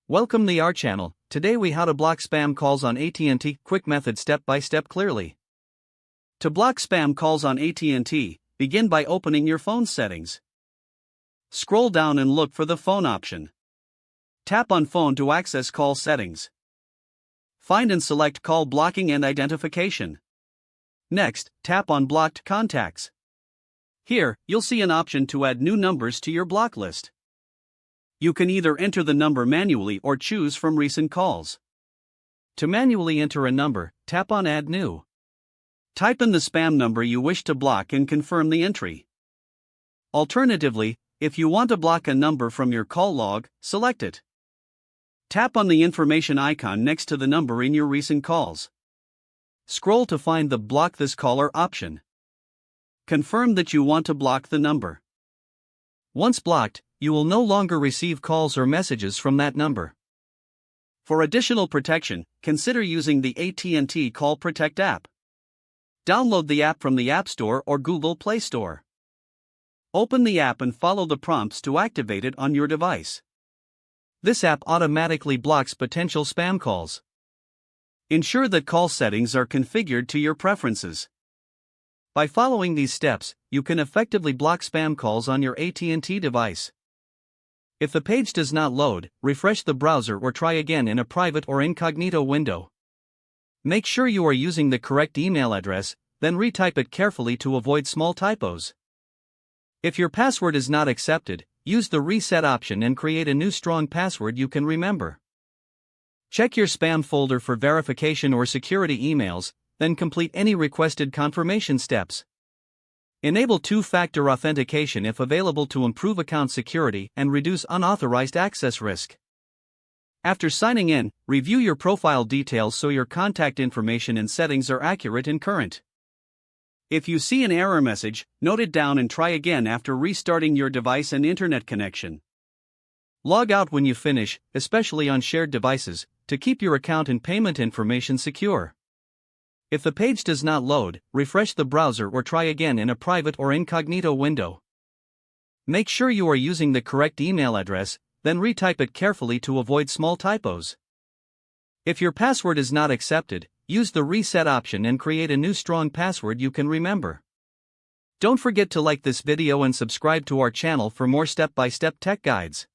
Welcome to our channel. Today we how to block spam calls on AT&T. Quick method step by step clearly. To block spam calls on AT&T, begin by opening your phone settings. Scroll down and look for the phone option. Tap on phone to access call settings. Find and select call blocking and identification. Next, tap on blocked contacts. Here, you'll see an option to add new numbers to your block list. You can either enter the number manually or choose from recent calls. To manually enter a number, tap on Add New. Type in the spam number you wish to block and confirm the entry. Alternatively, if you want to block a number from your call log, select it. Tap on the information icon next to the number in your recent calls. Scroll to find the Block This Caller option. Confirm that you want to block the number. Once blocked, you will no longer receive calls or messages from that number. For additional protection, consider using the AT&T Call Protect app. Download the app from the App Store or Google Play Store. Open the app and follow the prompts to activate it on your device. This app automatically blocks potential spam calls. Ensure that call settings are configured to your preferences. By following these steps, you can effectively block spam calls on your AT&T device. If the page does not load, refresh the browser or try again in a private or incognito window. Make sure you are using the correct email address, then retype it carefully to avoid small typos. If your password is not accepted, use the reset option and create a new strong password you can remember. Check your spam folder for verification or security emails, then complete any requested confirmation steps. Enable two-factor authentication if available to improve account security and reduce unauthorized access risk. After signing in, review your profile details so your contact information and settings are accurate and current. If you see an error message, note it down and try again after restarting your device and internet connection. Log out when you finish, especially on shared devices, to keep your account and payment information secure. If the page does not load, refresh the browser or try again in a private or incognito window. Make sure you are using the correct email address, then retype it carefully to avoid small typos. If your password is not accepted, use the reset option and create a new strong password you can remember. Don't forget to like this video and subscribe to our channel for more step-by-step tech guides.